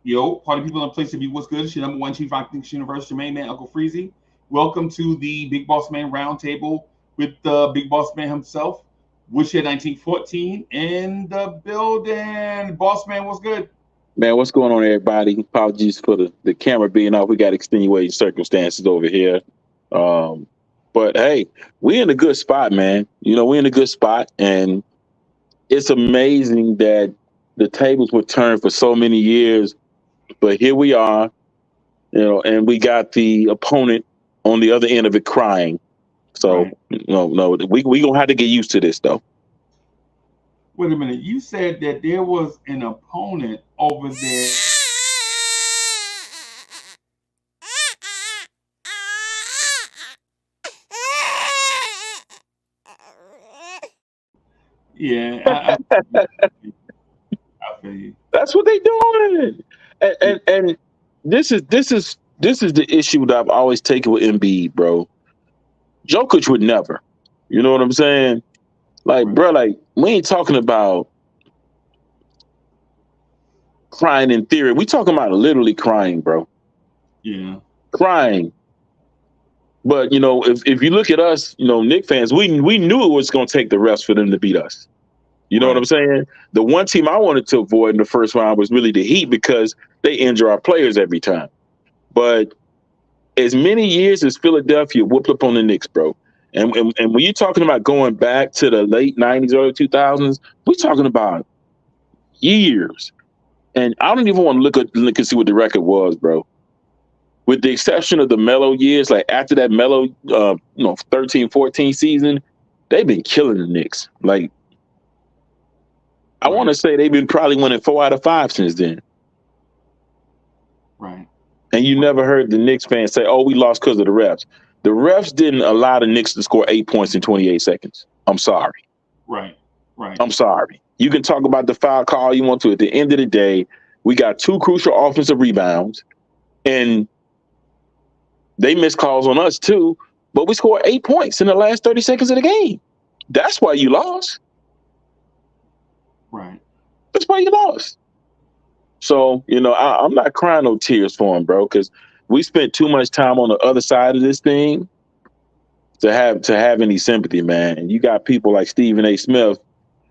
Yo, party people in a place to be. What's good? It's your number one chief Rocknix Universe, your main man, Uncle Freezy. Welcome to the Big Boss Man Roundtable with the Big Boss Man himself. Woodshed 1914 in the building. Boss Man, what's good? Man, what's going on, everybody? Apologies for the camera being off. We got extenuating circumstances over here. Um, but hey, we in a good spot, man. We're in a good spot, and it's amazing that the tables were turned for so many years, but here we are, and we got the opponent on the other end of it crying. So, Right. no, we gonna have to get used to this, though. Wait a minute. You said that there was an opponent over there. Yeah, I feel you. That's what they doing. And this is the issue that I've always taken with Embiid, bro. Jokic would never. You know what I'm saying? Like, Right. bro, like we ain't talking about crying in theory. We talking about literally crying, bro. Yeah. Crying. But if you look at us, Knick fans, we knew it was gonna take the refs for them to beat us. You know what Right. I'm saying? The one team I wanted to avoid in the first round was really the Heat because they injure our players every time. But as many years as Philadelphia whooped up on the Knicks, bro. And when you're talking about going back to the late 90s, early 2000s, we're talking about years. And I don't even want to look and see what the record was, bro. With the exception of the Melo years, like after that Melo, 13, 14 season, they've been killing the Knicks. Like, I want Right. to say they've been probably winning 4 out of 5 since then. Right. And you never heard the Knicks fans say, "Oh, we lost because of the refs." The refs didn't allow the Knicks to score 8 points in 28 seconds. I'm sorry. Right. Right. I'm sorry. You can talk about the foul call you want to. At the end of the day, we got two crucial offensive rebounds, and they missed calls on us too. But we scored 8 points in the last 30 seconds of the game. That's why you lost. Right. That's why you lost. So, I'm not crying no tears for him, bro, because we spent too much time on the other side of this thing to have any sympathy, man. And you got people like Stephen A. Smith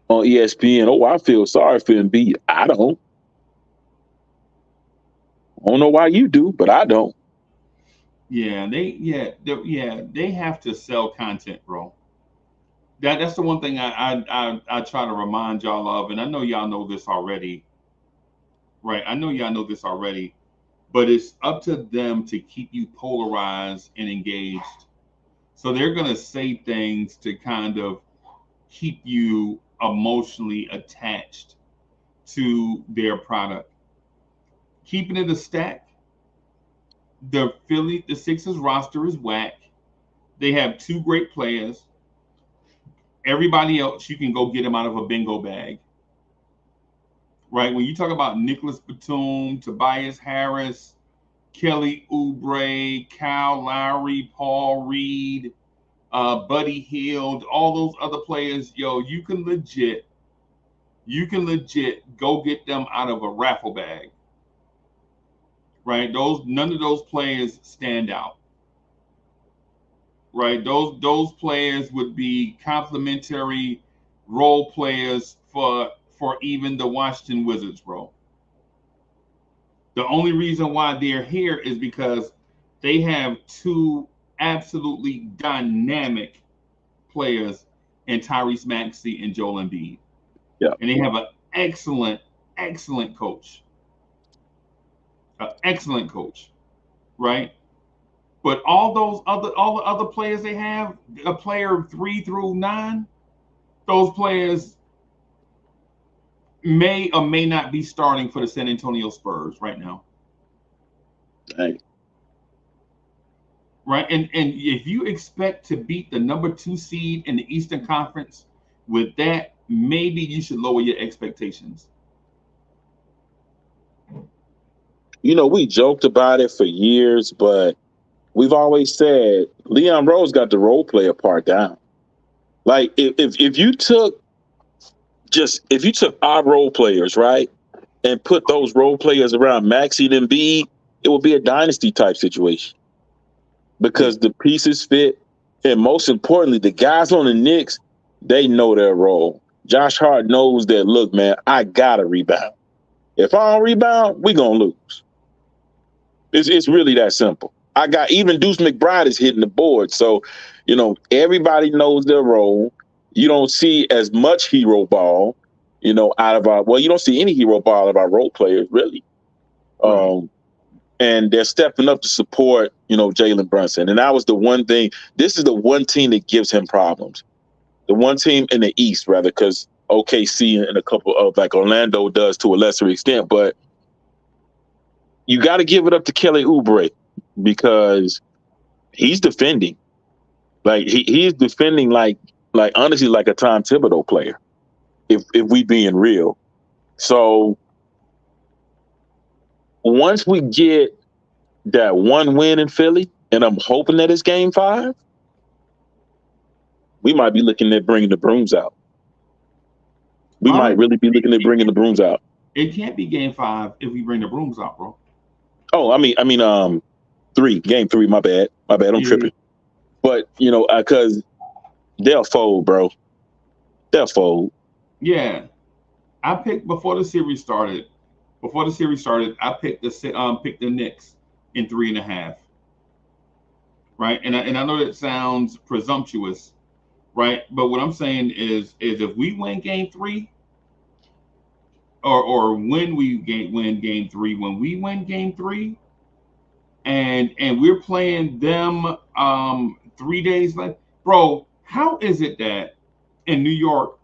on ESPN. Oh, I feel sorry for Embiid. I don't. I don't know why you do, but I don't. They have to sell content, bro. That's the one thing I try to remind y'all of, and I know y'all know this already, right? I know y'all know this already, but it's up to them to keep you polarized and engaged. So they're gonna say things to kind of keep you emotionally attached to their product. Keeping it a stack, the Sixers roster is whack. They have two great players. Everybody else, you can go get them out of a bingo bag, right? When you talk about Nicholas Batum, Tobias Harris, Kelly Oubre, Kyle Lowry, Paul Reed, Buddy Hield, all those other players, yo, you can legit go get them out of a raffle bag, right? Those none of those players stand out, right? Those players would be complementary role players for even the Washington Wizards, bro. The only reason why they're here is because they have two absolutely dynamic players in Tyrese Maxey and Joel Embiid, Yeah. and they have an excellent coach, right? But all the other players they have, a player 3 through 9, those players may or may not be starting for the San Antonio Spurs right now. Hey. Right? And if you expect to beat the number 2 seed in the Eastern Conference with that, maybe you should lower your expectations. We joked about it for years, but we've always said Leon Rose got the role player part down. Like if you took our role players, right, and put those role players around Maxey and Embiid, it would be a dynasty type situation Yeah. because the pieces fit, and most importantly, the guys on the Knicks, they know their role. Josh Hart knows that. Look, man, I gotta rebound. If I don't rebound, we gonna lose. It's really that simple. I got even Deuce McBride is hitting the board, so everybody knows their role. You don't see as much hero ball, out of our. Well, you don't see any hero ball out of our role players really. Right. And they're stepping up to support, Jalen Brunson. And that was the one thing. This is the one team that gives him problems. The one team in the East, rather, because OKC and a couple of like Orlando does to a lesser extent, but you got to give it up to Kelly Oubre because he's defending. Like he's defending like honestly like a Tom Thibodeau player. If we being real. So once we get that one win in Philly, and I'm hoping that it's game 5, we might be looking at bringing the brooms out. We might really be looking at bringing the brooms out. It can't be game 5 if we bring the brooms out, bro. Oh, I mean, game 3. My bad. I'm tripping. But because they'll fold, bro. They'll fold. Yeah, I picked before the series started. I picked the Knicks in 3.5. Right, and I know that sounds presumptuous, right? But what I'm saying is if we win game 3, or when we win game 3, when we win game 3, and we're playing them 3 days later, bro. How is it that in New York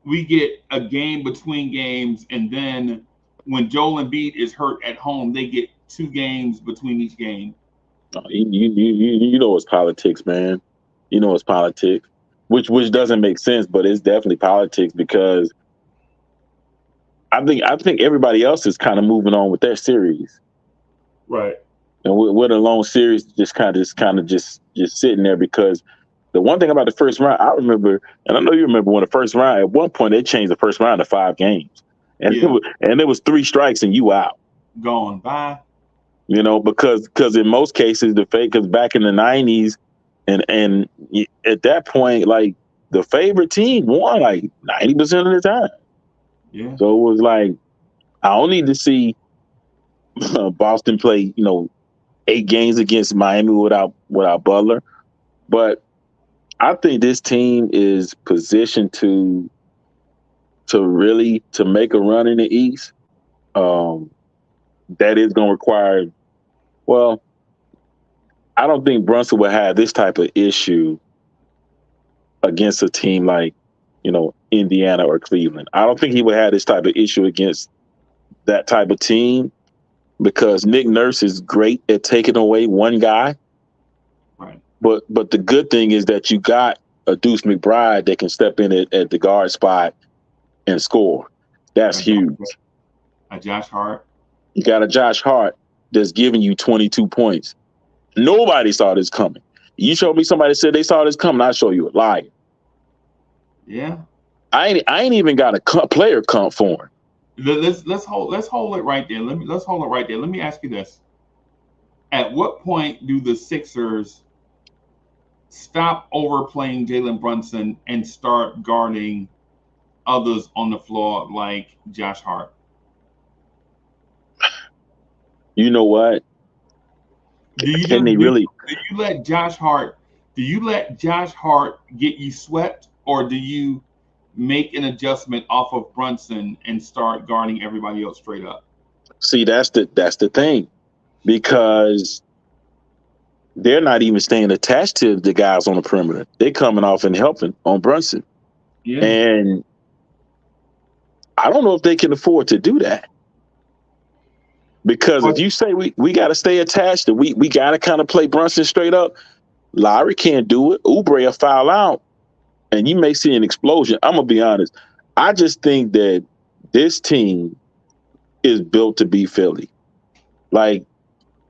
we get a game between games, and then when Joel Embiid is hurt at home, they get 2 games between each game? You know it's politics, man. You know it's politics, which doesn't make sense, but it's definitely politics because I think everybody else is kind of moving on with their series. Right. And with a long series just kind of sitting there because the one thing about the first round, I remember, and I know you remember when the first round, at one point they changed the first round to 5 games. And it was 3 strikes and you out. Gone. Bye. Because in most cases because back in the 90s and at that point, like the favorite team won like 90% of the time. Yeah. So it was like I don't need to see Boston play, 8 games against Miami without Butler. But I think this team is positioned to really to make a run in the East. That is going to require. Well, I don't think Brunson would have this type of issue against a team like, Indiana or Cleveland. I don't think he would have this type of issue against that type of team because Nick Nurse is great at taking away one guy. Right. But the good thing is that you got a Deuce McBride that can step in at the guard spot and score. That's huge. A Josh Hart. You got a Josh Hart that's giving you 22 points. Nobody saw this coming. You show me somebody said they saw this coming, I'll show you a liar. Yeah. I ain't even got a player comp for him. Let's hold it right there. Let's hold it right there. Let me ask you this: at what point do the Sixers stop overplaying Jalen Brunson and start guarding others on the floor like Josh Hart? You know what? Do you let Josh Hart get you swept, or do you make an adjustment off of Brunson and start guarding everybody else straight up? See, that's the thing, because they're not even staying attached to the guys on the perimeter. They're coming off and helping on Brunson. Yeah. And I don't know if they can afford to do that. Because if you say we got to stay attached and we got to kind of play Brunson straight up, Lowry can't do it. Oubre will foul out, and you may see an explosion. I'm going to be honest. I just think that this team is built to beat Philly. Like,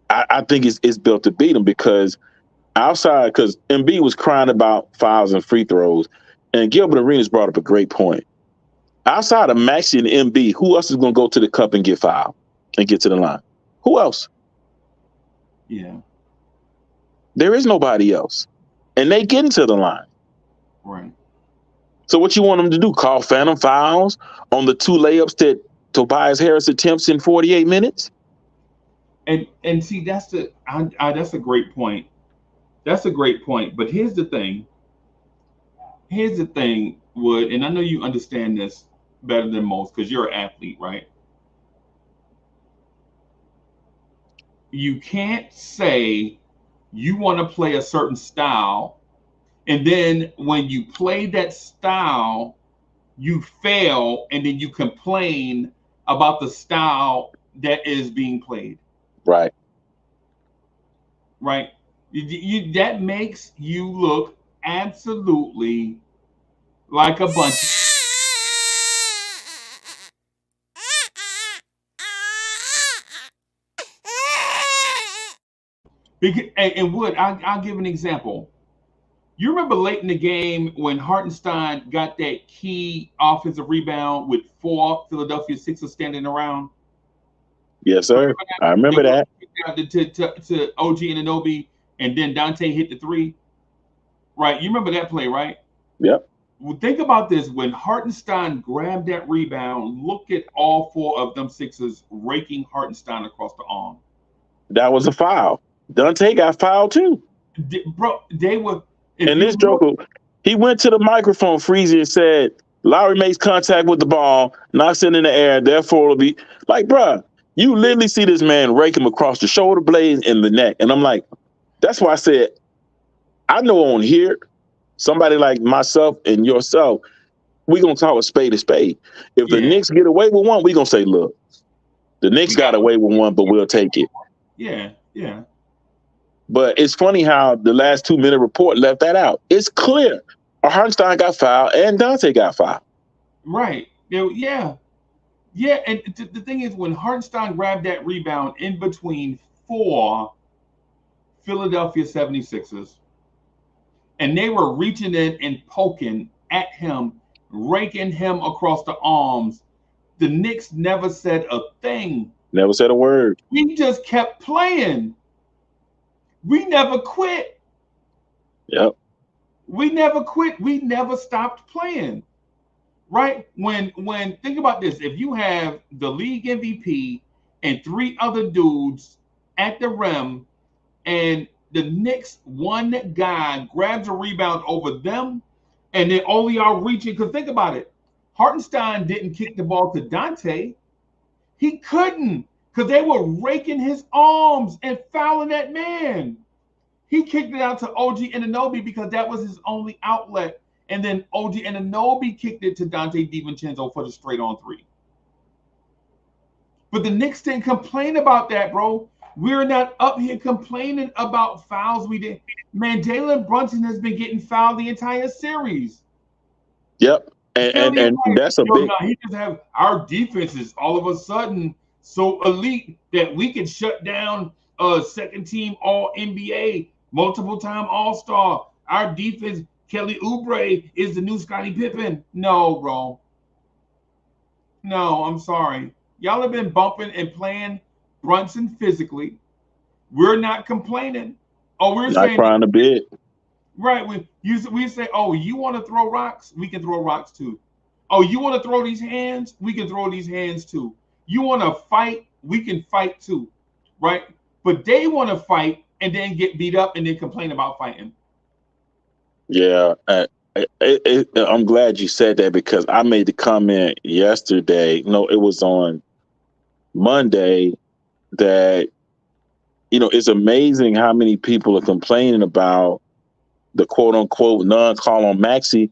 I think it's built to beat them because Embiid was crying about fouls and free throws, and Gilbert Arenas brought up a great point. Outside of Maxi and MB, who else is going to go to the cup and get fouled and get to the line? Who else? Yeah. There is nobody else. And they get into the line. Right. So what you want them to do? Call phantom fouls on the 2 layups that Tobias Harris attempts in 48 minutes? And see, that's a great point. That's a great point. But here's the thing. Here's the thing, Wood, and I know you understand this better than most because you're an athlete, right? You can't say you want to play a certain style, and then when you play that style, you fail, and then you complain about the style that is being played. Right. Right? That makes you look absolutely like a bunch. And Wood, I'll give an example. You remember late in the game when Hartenstein got that key offensive rebound with 4 Philadelphia Sixers standing around? Yes, sir. Remember I that? remember that. To OG and Anobi, and then Dante hit the three. Right? You remember that play, right? Yep. Well, think about this. When Hartenstein grabbed that rebound, look at all 4 of them Sixers raking Hartenstein across the arm. That was a foul. Dante got fouled too. Bro, they were. And this joker, he went to the microphone, Freezy, and said, Lowry makes contact with the ball, knocks it in the air, therefore it'll be like, bruh, you literally see this man rake him across the shoulder blades and the neck. And I'm like, that's why I said, I know on here, somebody like myself and yourself, we gonna call a spade a spade. If the Knicks get away with one, we gonna say, look, the Knicks got away with one, but we'll take it. Yeah, yeah. But it's funny how the last 2-minute report left that out. It's clear. Hartenstein got fouled and Dante got fouled. Right. Yeah. Yeah. And the thing is, when Hartenstein grabbed that rebound in between 4 Philadelphia 76ers, and they were reaching in and poking at him, raking him across the arms, the Knicks never said a thing. Never said a word. We just kept playing. We never quit. Yep. We never quit. We never stopped playing. Right? When think about this, if you have the league MVP and 3 other dudes at the rim, and the Knicks one guy grabs a rebound over them, and they only are reaching, because think about it. Hartenstein didn't kick the ball to Dante. He couldn't, because they were raking his arms and fouling that man. He kicked it out to OG Anunoby because that was his only outlet. And then OG Anunoby kicked it to Dante DiVincenzo for the straight on 3. But the Knicks didn't complain about that, bro. We're not up here complaining about fouls we did. Man, Jalen Brunson has been getting fouled the entire series. Yep. And that's a big. He just have our defense is all of a sudden so elite that we can shut down a second team All NBA, multiple time All Star. Our defense, Kelly Oubre, is the new Scottie Pippen. No, bro. No, I'm sorry. Y'all have been bumping and playing Brunson physically. We're not complaining. Oh, we're not saying crying a bit. Right. We say, oh, you want to throw rocks? We can throw rocks too. Oh, you want to throw these hands? We can throw these hands too. You want to fight? We can fight too. Right? But they want to fight and then get beat up and then complain about fighting. Yeah. I'm glad you said that because I made the comment yesterday. No, it was on Monday that, it's amazing how many people are complaining about the quote unquote non-call on Maxi.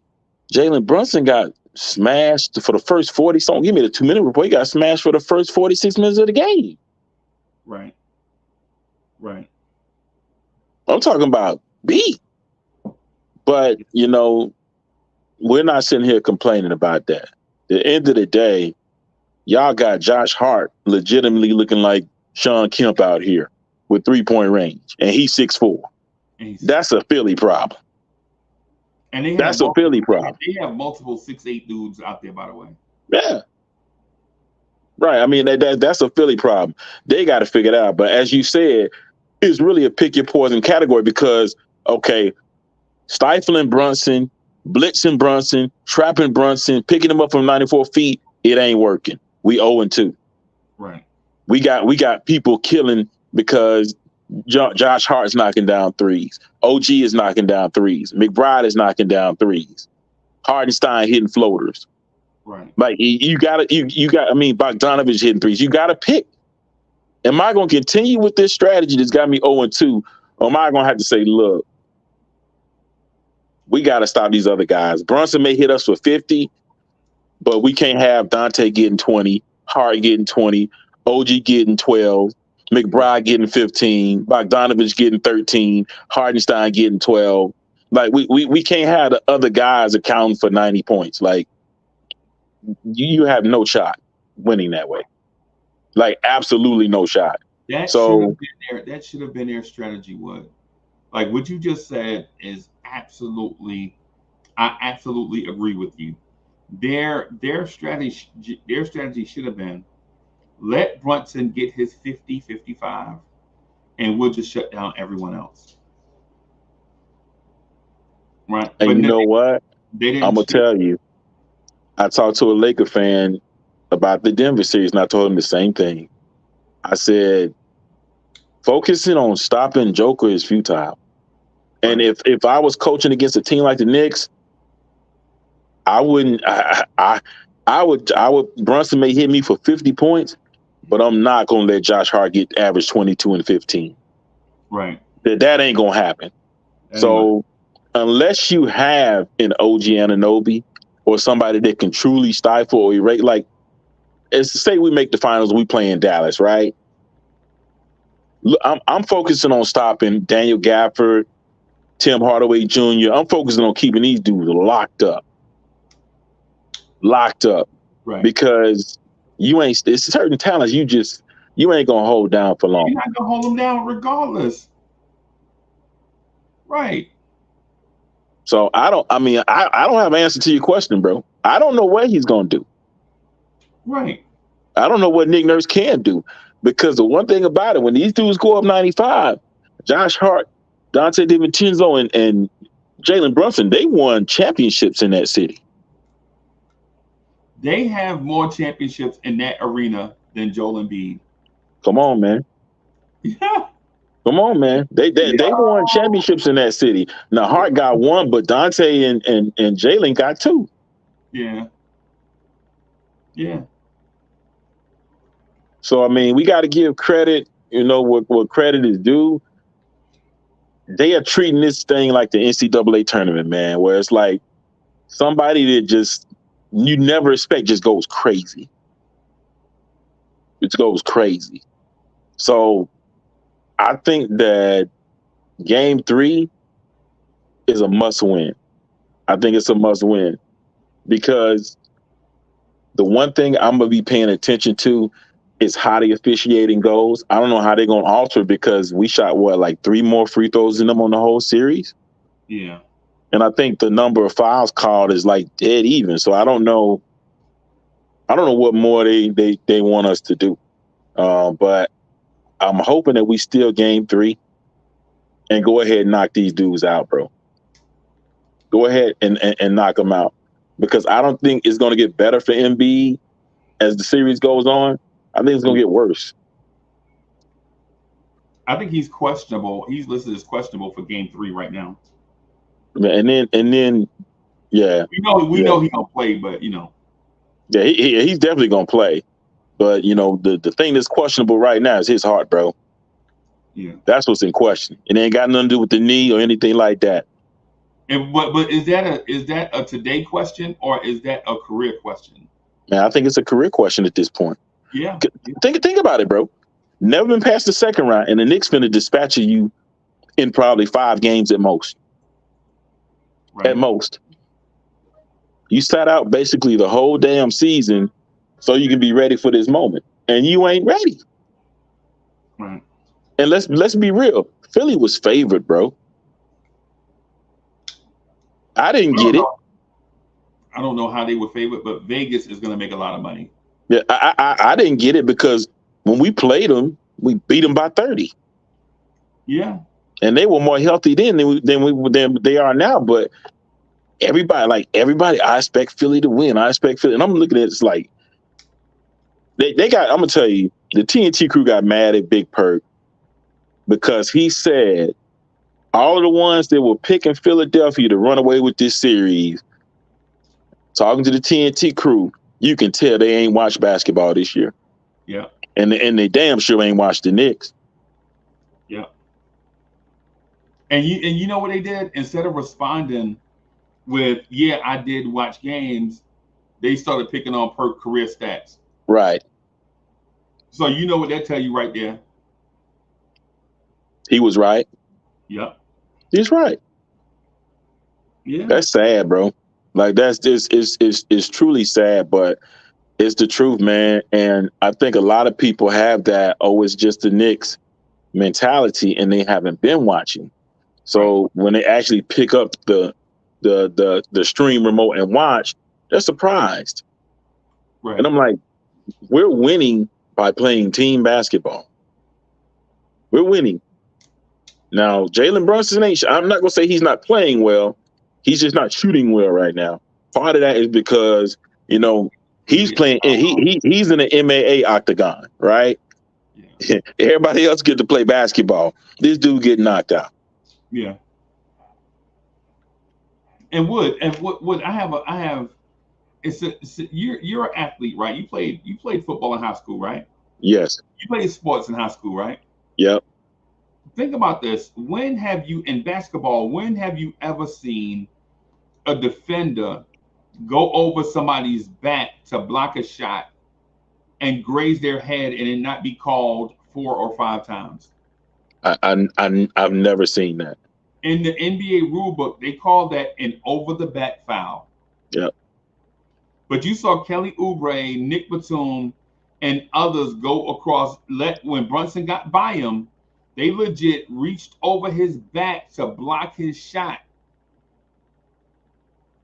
Jalen Brunson got smashed for the first 40. Don't give me the 2-minute report. He got smashed for the first 46 minutes of the game. Right. I'm talking about beat. But, we're not sitting here complaining about that. At the end of the day, y'all got Josh Hart legitimately looking like Sean Kemp out here with 3-point range. And he's 6'4". That's a Philly problem. And that's a Philly problem. They have multiple 6'8" dudes out there, by the way. Yeah. Right. I mean, that's a Philly problem. They got to figure it out. But as you said, it's really a pick your poison category because, okay, stifling Brunson, blitzing Brunson, trapping Brunson, picking him up from 94 feet, it ain't working. We 0-2. Right. We got people killing because Josh Hart's knocking down threes. OG is knocking down threes. McBride is knocking down threes. Hardenstein hitting floaters. Right. Like you got to you got. I mean, Bogdanovich hitting threes. You got to pick. Am I going to continue with this strategy that's got me 0-2? Or am I going to have to say, look, we got to stop these other guys. Brunson may hit us for 50, but we can't have Dante getting 20, Hart getting 20, OG getting 12, Right. McBride getting 15, Bogdanovich getting 13, Hardenstein getting 12. Like we can't have the other guys accounting for 90 points. Like you have no shot winning that way. Like absolutely no shot. That should So have been their strategy. Like what you just said is absolutely, I absolutely agree with you. Their strategy should have been let Brunson get his 50, 55, and we'll just shut down everyone else. Right. and But you no, know what? they I'm didn't gonna choose. tell you. I talked to a Laker fan about the Denver series, and I told him the same thing. I said, focusing on stopping Joker is futile. And Right. if I was coaching against a team like the Knicks, I wouldn't. I would. Brunson may hit me for 50 points, but I'm not gonna let Josh Hart get average 22 and 15. Right. That ain't gonna happen. Anyway. So unless you have an OG Anunoby or somebody that can truly stifle or erase, like, it's to say we make the finals, we play in Dallas, right? Look, I'm focusing on stopping Daniel Gafford, Tim Hardaway Jr. I'm focusing on keeping these dudes locked up, Right. because you ain't. It's certain talents you ain't gonna hold down for long. You're not gonna hold them down regardless. Right. So I don't. I mean, I don't have an answer to your question, bro. I don't know what he's gonna do. Right. I don't know what Nick Nurse can do, because the one thing about it, when these dudes go up 95, Josh Hart, Dante DiVincenzo, and Jalen Brunson, they won championships in that city. They have more championships in that arena than Joel Embiid. Come on, man. Yeah. Come on, man. They Yeah. won championships in that city. Now Hart got one, but Dante and Jalen got two. Yeah. Yeah. So I mean, we got to give credit. You know what credit is due. They are treating this thing like the NCAA tournament, man, where it's like somebody that just you never expect just goes crazy. It goes crazy. So I think that game 3 is a must win. I think it's a must win because the one thing I'm gonna be paying attention to is how the officiating goes. I don't know how they're gonna alter it because we shot what, like 3 more free throws in them on the whole series, Yeah. and I think the number of fouls called is like dead even. So I don't know. I don't know what more they want us to do. But I'm hoping that we steal game 3 and go ahead and knock these dudes out, bro. Go ahead and knock them out, because I don't think it's going to get better for Embiid as the series goes on. I think it's going to get worse. I think he's questionable. He's listed as questionable for game 3 right now. And then, yeah, We know yeah, he don't play, but you know. yeah, he's definitely going to play. But the thing that's questionable right now is his heart, bro. Yeah. That's what's in question. It ain't got nothing to do with the knee or anything like that. And but is that a today question or is that a career question? Man, I think it's a career question at this point. Yeah. Yeah. Think about it, bro. Never been past the second round, and the Knicks finna dispatch you in probably 5 games at most. At Right. most, you sat out basically the whole damn season so you can be ready for this moment, and you ain't ready. Right. And let's be real. Philly was favored, bro. I didn't I don't get it. know. I don't know how they were favored, but Vegas is going to make a lot of money. Yeah, I didn't get it because when we played them, we beat them by 30. Yeah. And they were more healthy then than they are now. But everybody, I expect Philly to win. I expect Philly. And I'm looking at it, it's like they got, I'm gonna tell you, the TNT crew got mad at Big Perk because he said all of the ones that were picking Philadelphia to run away with this series, talking to the TNT crew, you can tell they ain't watched basketball this year. Yeah. And they damn sure ain't watched the Knicks. Yeah. And you know what they did? Instead of responding with, yeah, I did watch games, they started picking on Perk career stats. Right. So you know what that tell you right there? He was right. Yep. He's right. Yeah. That's sad, bro. Like that's just it's truly sad, but it's the truth, man. And I think a lot of people have that, oh, it's just the Knicks mentality, and they haven't been watching. So Right. when they actually pick up the stream remote and watch, they're surprised. Right. And I'm like, we're winning by playing team basketball. We're winning. Now, Jalen Brunson ain't, I'm not going to say he's not playing well. He's just not shooting well right now. Part of that is because, he's playing, he's in the MAA octagon, right? Yeah. Everybody else get to play basketball. This dude get knocked out. Yeah. And Wood, I have you're an athlete, right? You played football in high school, right? Yes. You played sports in high school, right? Yep. Think about this. When have you ever seen a defender go over somebody's back to block a shot and graze their head and it not be called 4 or 5 times? I've never seen that. In the NBA rulebook, they call that an over the back foul. Yep. But you saw Kelly Oubre, Nick Batum, and others go across. When Brunson got by him, they legit reached over his back to block his shot.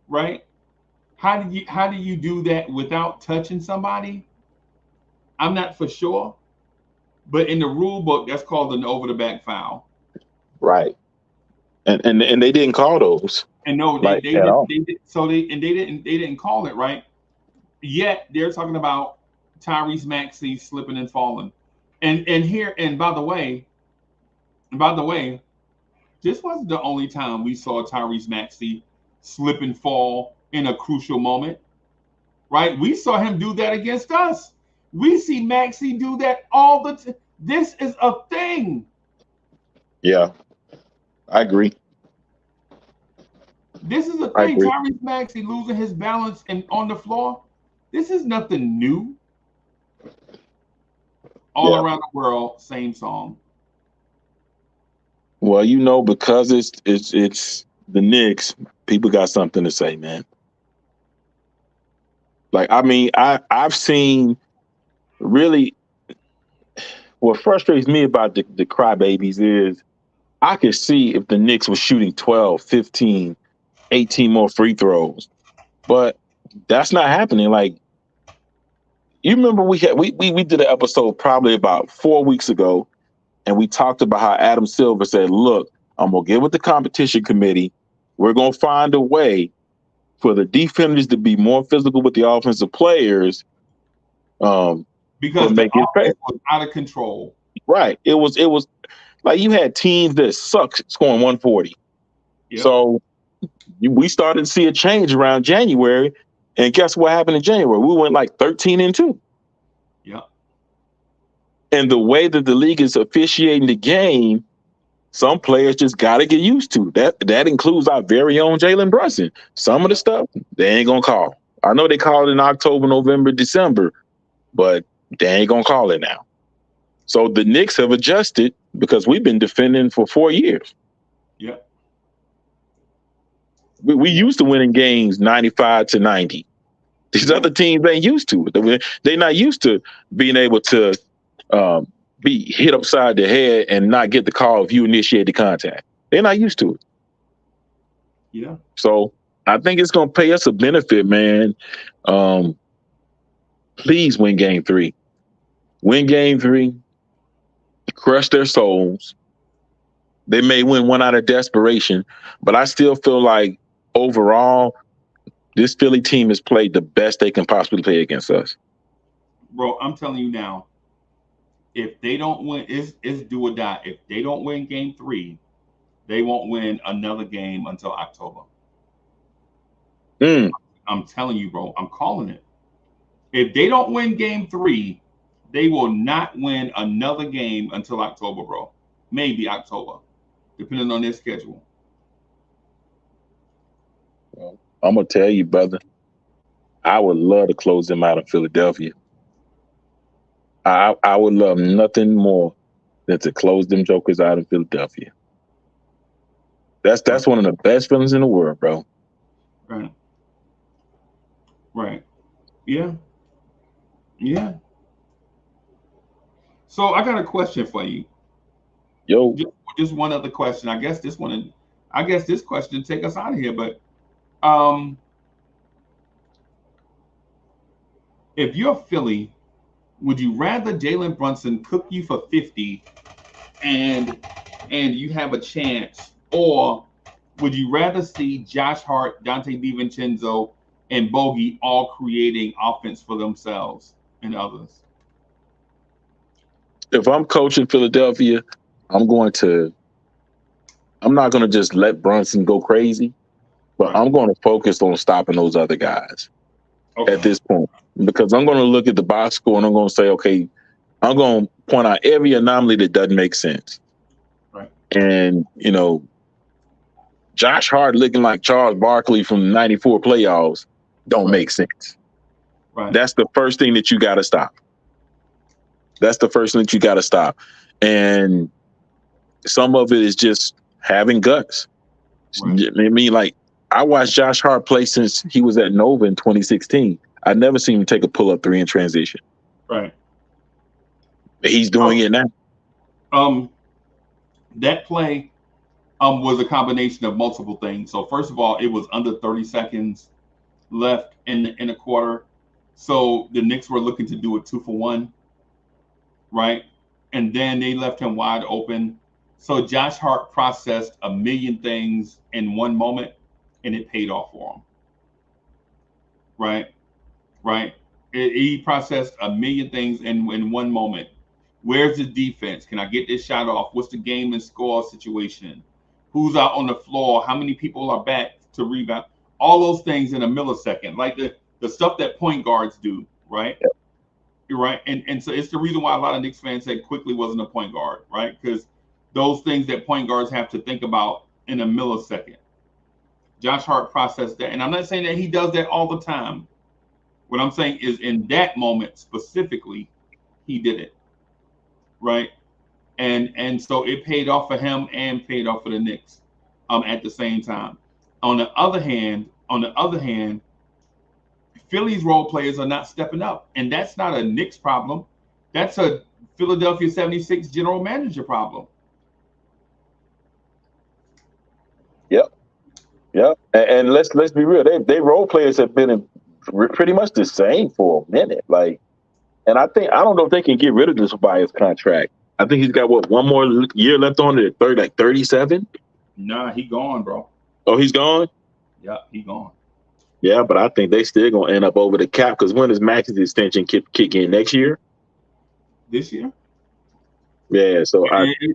Right? How do you do that without touching somebody? I'm not for sure, but in the rule book, that's called an over the back foul. Right. And they didn't call those. And no, they didn't. They didn't call it, right. Yet they're talking about Tyrese Maxey slipping and falling. And by the way, this wasn't the only time we saw Tyrese Maxey slip and fall in a crucial moment. Right? We saw him do that against us. We see Maxey do that all the time. This is a thing. Yeah. I agree. This is a thing. Tyrese Maxey losing his balance and on the floor. This is nothing new. All around the world, same song. Well, because it's the Knicks, people got something to say, man. Like, I mean, I've seen really what frustrates me about the crybabies is I could see if the Knicks were shooting 12, 15, 18 more free throws. But that's not happening. Like, you remember we did an episode probably about 4 weeks ago, and we talked about how Adam Silver said, look, I'm going to get with the competition committee. We're going to find a way for the defenders to be more physical with the offensive players. Because the offense was out of control. Right. It was like you had teams that suck scoring 140. Yep. So we started to see a change around January. And guess what happened in January? We went like 13-2. Yeah. And the way that the league is officiating the game, some players just got to get used to. That includes our very own Jalen Brunson. Some of the stuff, they ain't going to call. I know they called it in October, November, December, but they ain't going to call it now. So the Knicks have adjusted because we've been defending for 4 years. Yeah. We used to winning games 95-90. These other teams ain't used to it. They're not used to being able to be hit upside the head and not get the call if you initiate the contact. They're not used to it. Yeah. So I think it's gonna pay us a benefit, man. Um, please win game three. Win game three, crush their souls. They may win one out of desperation, but I still feel like overall, this Philly team has played the best they can possibly play against us. Bro, I'm telling you now, if they don't win, it's do or die. If they don't win game three, they won't win another game until October. Mm. I'm telling you, bro. I'm calling it. If they don't win game three, they will not win another game until October, bro. Maybe October, depending on their schedule. Well, I'm gonna tell you, brother. I would love to close them out in Philadelphia. I would love nothing more than to close them jokers out in Philadelphia. Right, That's one of the best feelings in the world, bro. right, right. Yeah, yeah. So I got a question for you. Yo, Just one other question. I guess this one. I guess this question take us out of here. But um, if you're Philly, would you rather Jalen Brunson cook you for 50 and you have a chance, or would you rather see Josh Hart, Dante DiVincenzo, and Bogey all creating offense for themselves and others? if I'm coaching Philadelphia, I'm going to. I'm not going to just let Brunson go crazy, but Right. I'm going to focus on stopping those other guys at Okay. this point because I'm going to look at the box score and I'm going to say, okay, I'm going to point out every anomaly that doesn't make sense. Right. And Josh Hart looking like Charles Barkley from the '94 playoffs don't Right. make sense. Right. That's the first thing that you got to stop. That's the first thing that you got to stop. And some of it is just having guts. Right. I mean, like, I watched Josh Hart play since he was at Nova in 2016. I've never seen him take a pull-up three in transition. Right. He's doing Oh, it now. um, that play was a combination of multiple things. So first of all, it was under 30 seconds left in a quarter, so the Knicks were looking to do a 2-for-1, right? And then they left him wide open. So Josh Hart processed a million things in one moment, and it paid off for him, right? Right? He processed a million things in one moment. Where's the defense? Can I get this shot off? What's the game and score situation? Who's out on the floor? How many people are back to rebound? All those things in a millisecond, like the stuff that point guards do, right? You're right. And so it's the reason why a lot of Knicks fans say Quickly wasn't a point guard, right? Because those things that point guards have to think about in a millisecond. Josh Hart processed that. And I'm not saying that he does that all the time. What I'm saying is in that moment specifically, he did it, right? And so it paid off for him and paid off for the Knicks at the same time. On the other hand, Philly's role players are not stepping up, and that's not a Knicks problem. That's a Philadelphia 76 general manager problem. Yep. Yep. And let's be real. They role players have been pretty much the same for a minute. Like, and I don't know if they can get rid of this Tobias contract. I think he's got one more year left on it, 37. Nah, he gone, bro. Oh, he's gone. Yeah, he gone. Yeah, but I think they still gonna end up over the cap because when does Max's extension kick in next year? This year, Yeah, so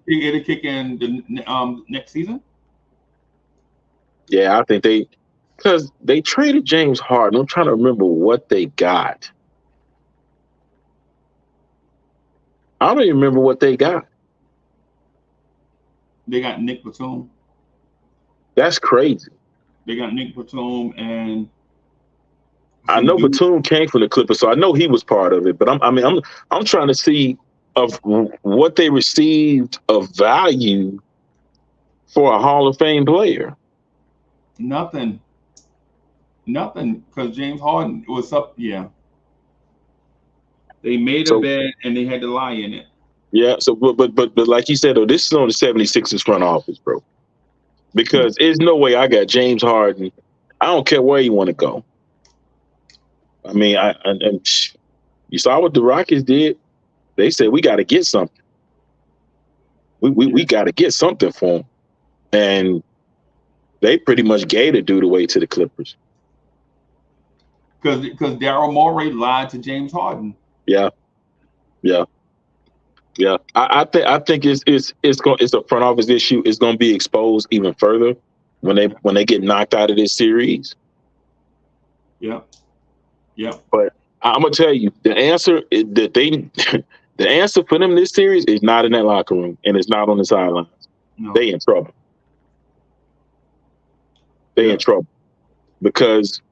it'll kick in the next season. I think because they traded James Harden. I'm trying to remember what they got. I don't even remember what they got. They got Nick Batum. That's crazy. They got Nick Batum and I some know dude. Batum came from the Clippers, so I know he was part of it. But I'm trying to see of what they received of value for a Hall of Fame player. Nothing, nothing, because James Harden was up. Yeah, they made a So bed and they had to lie in it. yeah, so but like you said though, this is on the 76ers front office, bro. Yeah, Because there's no way I got James Harden I don't care where you want to go. I mean, and you saw what the Rockets did. They said we got to get something. We got to get something for him, and they pretty much gave the dude away to the Clippers. Because Daryl Morey lied to James Harden. Yeah, yeah, yeah. I think it's a front office issue. It's going to be exposed even further when they get knocked out of this series. Yeah, yeah. But I'm gonna tell you the answer that they the answer for them this series is not in that locker room and it's not on the sidelines. No. They in trouble. They in trouble because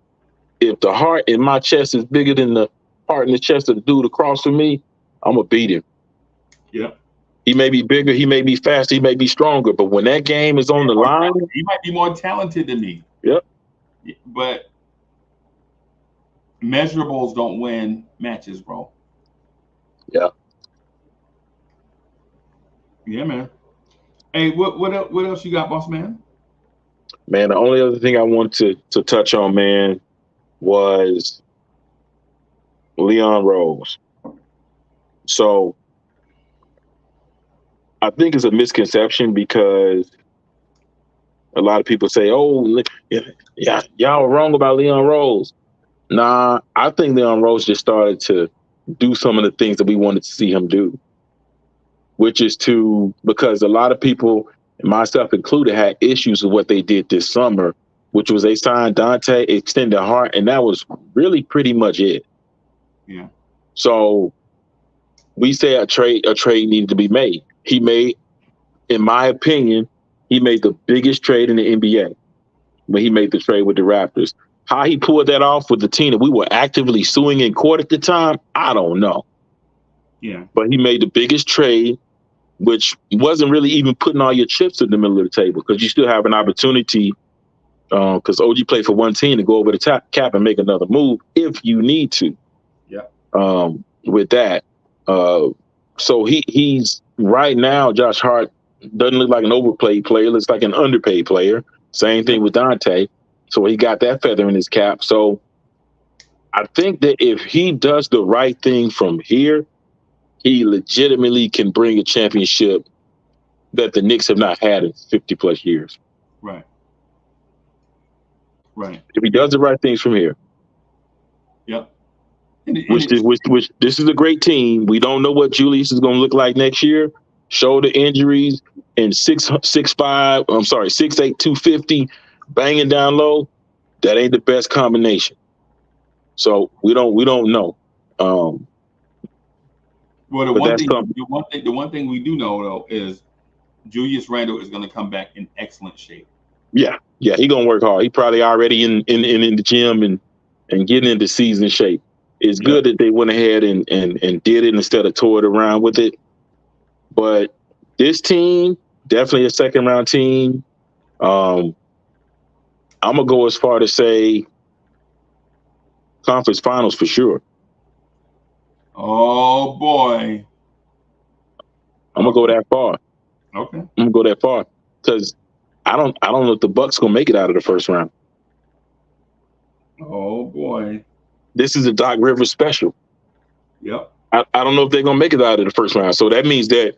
if the heart in my chest is bigger than the heart in the chest of the dude across from me, I'm gonna beat him. Yeah. He may be bigger, he may be faster, he may be stronger, but when that game is on the line, he might be more talented than me. Yep. But measurables don't win matches, bro. Yeah. Yeah, man. Hey, what else you got, boss man? Man, the only other thing I want to touch on, man, was Leon Rose. So I think it's a misconception because a lot of people say, "Oh, yeah, y'all were wrong about Leon Rose." Nah, I think Leon Rose just started to do some of the things that we wanted to see him do, which is because a lot of people, myself included, had issues with what they did this summer, which was they signed Dante, extended Hart, and that was really pretty much it. Yeah. So we say a trade needed to be made. He made, in my opinion, he made the biggest trade in the NBA when he made the trade with the Raptors. How he pulled that off with the team that we were actively suing in court at the time, I don't know. Yeah. But he made the biggest trade, which wasn't really even putting all your chips in the middle of the table because you still have an opportunity because OG played for one team to go over the cap and make another move if you need to. Yeah. With that. So he's right now, Josh Hart doesn't look like an overpaid player, looks like an underpaid player. Same thing with Dante. So he got that feather in his cap. So I think that if he does the right thing from here, he legitimately can bring a championship that the Knicks have not had in 50 plus years. Right. Right. If he does the right things from here. Yep. Which this is a great team. We don't know what Julius is going to look like next year. Shoulder injuries and 6'5", 6'8", 250, banging down low. That ain't the best combination. So we don't know. Well, the one thing we do know though is Julius Randle is going to come back in excellent shape. Yeah, he gonna work hard. He probably already in the gym and getting into season shape. It's good that they went ahead and did it instead of tore it around with it. But this team, definitely a second round team. I'm gonna go as far to say conference finals for sure. Oh boy. I'm gonna go that far. Okay. I'm gonna go that far because I don't know if the Bucks gonna make it out of the first round. Oh boy. This is a Doc Rivers special. Yep. I don't know if they're gonna make it out of the first round. So that means that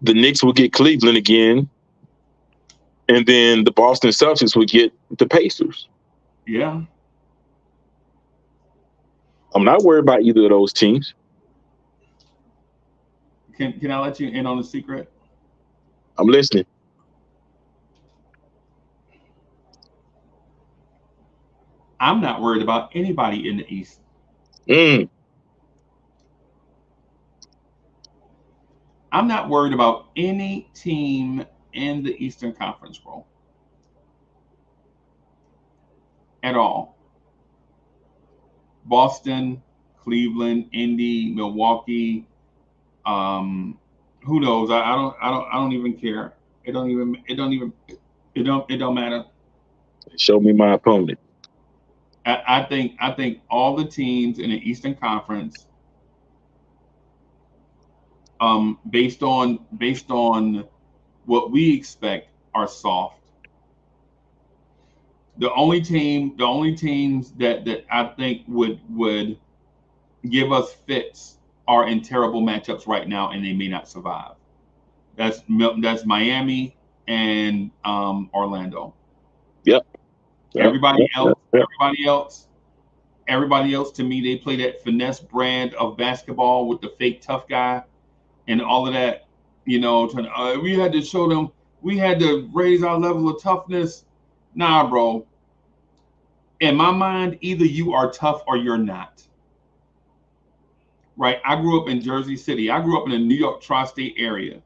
the Knicks will get Cleveland again, and then the Boston Celtics would get the Pacers. Yeah. I'm not worried about either of those teams. Can I let you in on a secret? I'm listening. I'm not worried about anybody in the East. I'm not worried about any team in the Eastern Conference, bro. At all. Boston, Cleveland, Indy, Milwaukee. Who knows? I don't even care. It don't matter. Show me my opponent. I think all the teams in the Eastern Conference, based on what we expect, are soft. the only teams that I think would give us fits are in terrible matchups right now, and they may not survive. That's Miami and Orlando. Yep. Yep. Everybody Yep. Yep. else, Yep. everybody else, everybody else. To me, they play that finesse brand of basketball with the fake tough guy and all of that. We had to show them. We had to raise our level of toughness. Nah, bro. In my mind, either you are tough or you're not. Right? I grew up in Jersey City. I grew up in the New York tri-state area.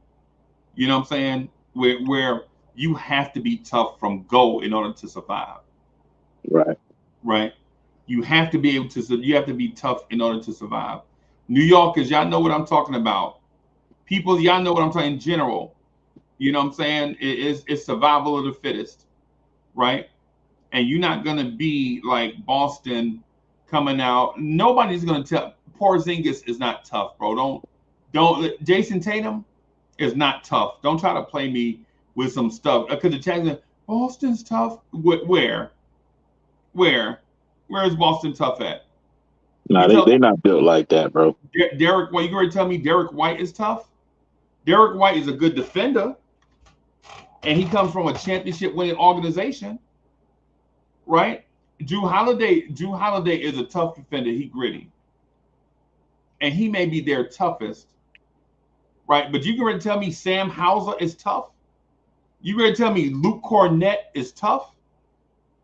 You know what I'm saying? Where you have to be tough from go in order to survive. Right. Right? You have to be able to. You have to be tough in order to survive. New Yorkers, y'all know what I'm talking about. People, y'all know what I'm talking in general. You know what I'm saying? It's survival of the fittest, right? And you're not gonna be like Boston coming out. Nobody's gonna tell. Porzingis is not tough, bro. Don't. Jason Tatum is not tough. Don't try to play me with some stuff because the Jackson Boston's tough. Where, where is Boston tough at? Nah, You they tell they not built like that, bro. Derek. Well, you going to tell me Derek White is tough? Derek White is a good defender, and he comes from a championship winning organization, right? Drew Holiday is a tough defender. He gritty, and he may be their toughest, right? But you going to tell me Sam Hauser is tough? You going to tell me Luke Cornett is tough?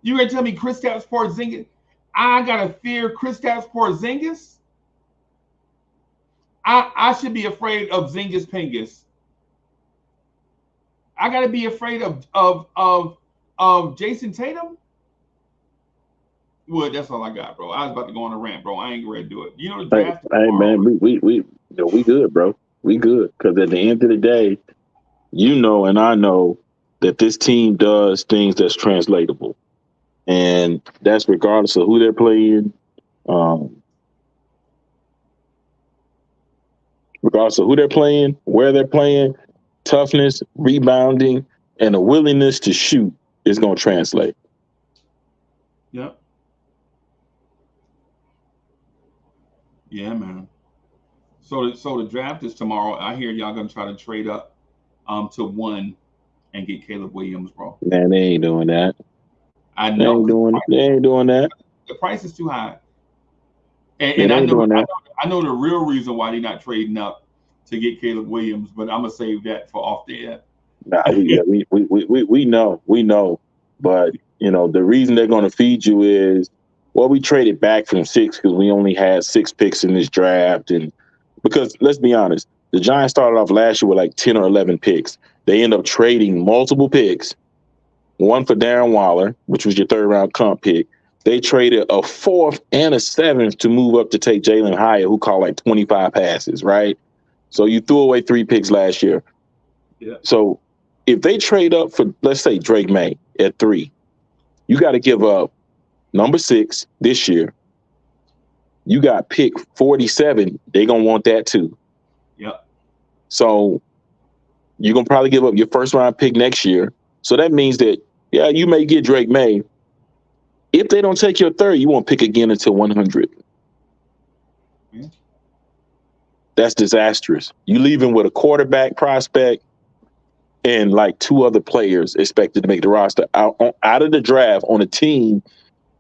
You going to tell me Kristaps Porzingis? I gotta fear Kristaps Porzingis? I should be afraid of Zingis Pingus. I gotta be afraid of Jason Tatum. Well, that's all I got, bro. I was about to go on a rant, bro. I ain't ready to do it. You know the Hey, draft is hey, tomorrow, man, right? we good, bro. We good because at the end of the day, you know, and I know that this team does things that's translatable, and that's regardless of who they're playing, um, regardless of who they're playing, where they're playing, toughness, rebounding, and a willingness to shoot is going to translate. Yep. Yeah, man. So the draft is tomorrow. I hear y'all gonna try to trade up to one and get Caleb Williams, bro. Man, they ain't doing that. I They know ain't because doing. They ain't doing that. the price is too high, and, Yeah, and they ain't doing that. I know the real reason why they're not trading up to get Caleb Williams, but I'm gonna save that for off the air. Nah, we know, but you know the reason they're going to feed you is well, we traded back from six because we only had six picks in this draft, and because let's be honest, the Giants started off last year with like 10 or 11 picks. They end up trading multiple picks, one for Darren Waller, which was your third round comp pick. They traded a fourth and a seventh to move up to take Jalen Hyatt, who caught like 25 passes, right? So you threw away 3 picks last year. Yeah. So if they trade up for, let's say, Drake May at 3, you got to give up number 6 this year. You got pick 47. They're going to want that too. Yep. So you're going to probably give up your first round pick next year. So that means that, yeah, you may get Drake May. If they don't take your third, you won't pick again until 100. Yeah. That's disastrous. You leaving with a quarterback prospect and like 2 other players expected to make the roster out of the draft on a team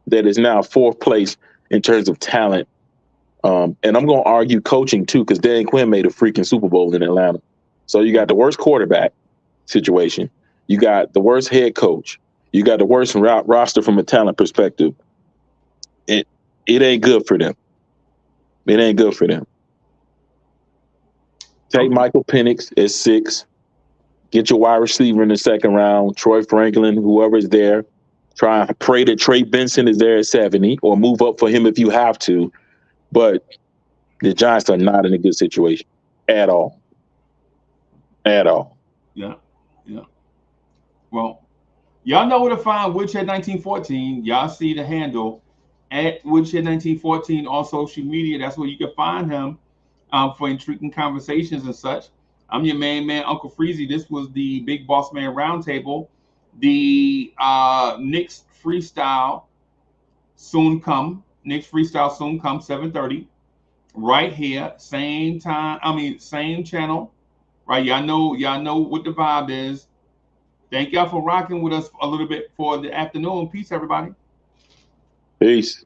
that is now fourth place in terms of talent. And I'm going to argue coaching too, because Dan Quinn made a freaking Super Bowl in Atlanta. So you got the worst quarterback situation. You got the worst head coach. You got the worst roster from a talent perspective. It it ain't good for them. It ain't good for them. Take Okay. Michael Penix at 6. Get your wide receiver in the second round. Troy Franklin, whoever is there. Try and pray that Trey Benson is there at 70 or move up for him if you have to. But the Giants are not in a good situation at all. At all. Yeah. Yeah. Well, y'all know where to find Woodshed 1914. Y'all see the handle at Woodshed 1914 on social media. That's where you can find him for intriguing conversations and such. I'm your main man, Uncle Freezy. This was the Big Boss Man Roundtable. The Knicks freestyle soon come. Knicks freestyle soon come. 7:30. Right here, same time. I mean, same channel. Right. Y'all know what the vibe is. Thank y'all for rocking with us a little bit for the afternoon. Peace, everybody. Peace.